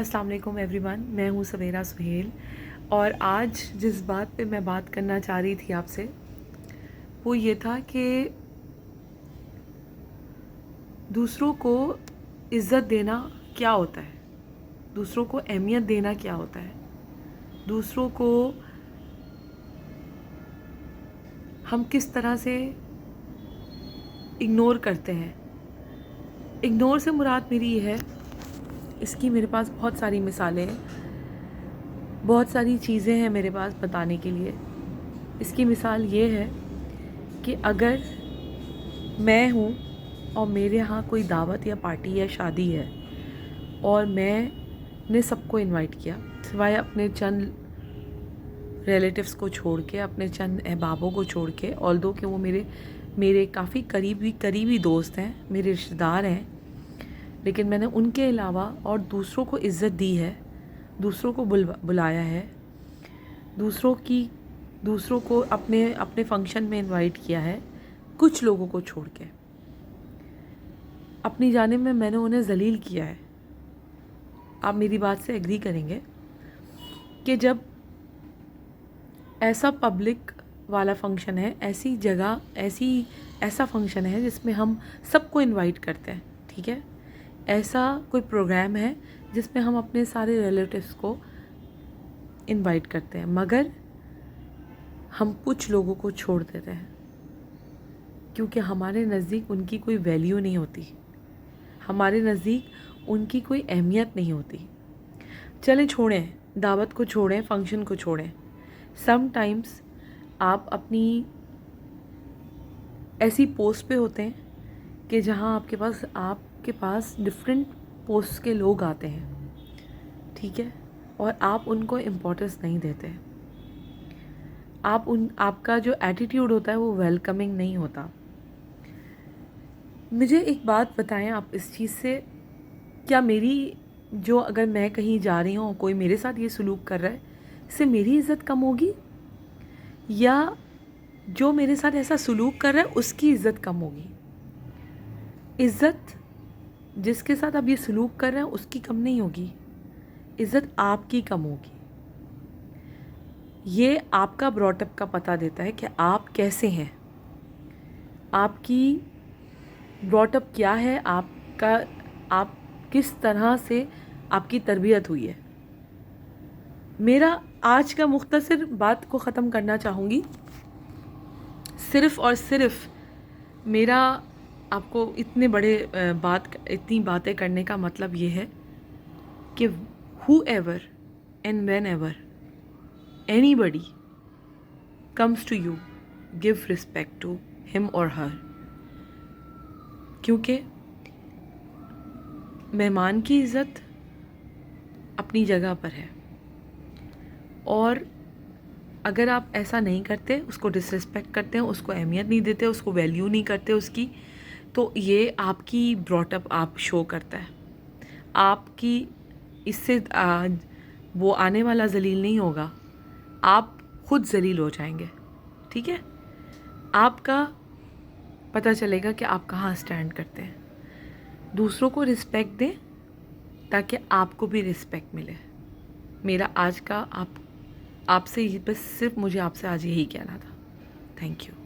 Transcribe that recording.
अस्सलाम वालेकुम एवरीवन, मैं हूँ सवेरा सुहेल। और आज जिस बात पे मैं बात करना चाह रही थी आपसे वो ये था कि दूसरों को इज़्ज़त देना क्या होता है, दूसरों को अहमियत देना क्या होता है, दूसरों को हम किस तरह से इग्नोर करते हैं। इग्नोर से मुराद मेरी ये है, इसकी मेरे पास बहुत सारी मिसालें हैं, बहुत सारी चीज़ें हैं मेरे पास बताने के लिए। इसकी मिसाल ये है कि अगर मैं हूँ और मेरे यहाँ कोई दावत या पार्टी या शादी है और मैंने सबको इनवाइट किया सिवाय अपने चंद रिलेटिव्स को छोड़ के, अपने चंद अहबाबों को छोड़ के, ऑल्दो कि वो मेरे काफ़ी करीबी दोस्त हैं, मेरे रिश्तेदार हैं, लेकिन मैंने उनके अलावा और दूसरों को इज़्ज़त दी है, दूसरों को बुलाया है, दूसरों को अपने फंक्शन में इनवाइट किया है, कुछ लोगों को छोड़ के। अपनी जानिब में मैंने उन्हें ज़लील किया है। आप मेरी बात से एग्री करेंगे कि जब ऐसा पब्लिक वाला फंक्शन है, ऐसी जगह ऐसा फंक्शन है जिसमें हम सबको इनवाइट करते हैं, ठीक है, ऐसा कोई प्रोग्राम है जिसमें हम अपने सारे रिलेटिव्स को इनवाइट करते हैं, मगर हम कुछ लोगों को छोड़ देते हैं क्योंकि हमारे नज़दीक उनकी कोई वैल्यू नहीं होती, हमारे नज़दीक उनकी कोई अहमियत नहीं होती। चलें, छोड़ें, दावत को छोड़ें, फंक्शन को छोड़ें। समटाइम्स आप अपनी ऐसी पोस्ट पे होते हैं कि जहाँ आपके पास डिफरेंट पोस्ट के लोग आते हैं, ठीक है, और आप उनको इम्पोर्टेंस नहीं देते। आपका जो एटीट्यूड होता है वो वेलकमिंग नहीं होता। मुझे एक बात बताएं आप इस चीज़ से, क्या अगर मैं कहीं जा रही हूँ, कोई मेरे साथ ये सलूक कर रहा है, इससे मेरी इज़्ज़त कम होगी या जो मेरे साथ ऐसा सलूक कर रहा है उसकी इज़्ज़त कम होगी? इज़्ज़त जिसके साथ आप ये सलूक कर रहे हैं उसकी कम नहीं होगी, इज़्ज़त आपकी कम होगी। ये आपका ब्रॉटअप का पता देता है कि आप कैसे हैं, आपकी ब्रॉटअप क्या है, आप किस तरह से आपकी तरबियत हुई है। मेरा आज का मुख्तसर बात को ख़त्म करना चाहूँगी, सिर्फ़ और सिर्फ मेरा आपको इतनी बातें करने का मतलब ये है कि whoever and whenever anybody comes to you, give respect to him or her, क्योंकि मेहमान की इज़्ज़त अपनी जगह पर है, और अगर आप ऐसा नहीं करते, उसको डिसरिस्पेक्ट करते हैं, उसको अहमियत नहीं देते, उसको वैल्यू नहीं करते उसकी, तो ये आपकी ब्रॉटअप आप शो करता है। आपकी इससे वो आने वाला ज़लील नहीं होगा, आप खुद ज़लील हो जाएंगे, ठीक है। आपका पता चलेगा कि आप कहाँ स्टैंड करते हैं। दूसरों को रिस्पेक्ट दें ताकि आपको भी रिस्पेक्ट मिले। मेरा आज का आपसे बस सिर्फ मुझे आपसे आज यही कहना था। Thank you.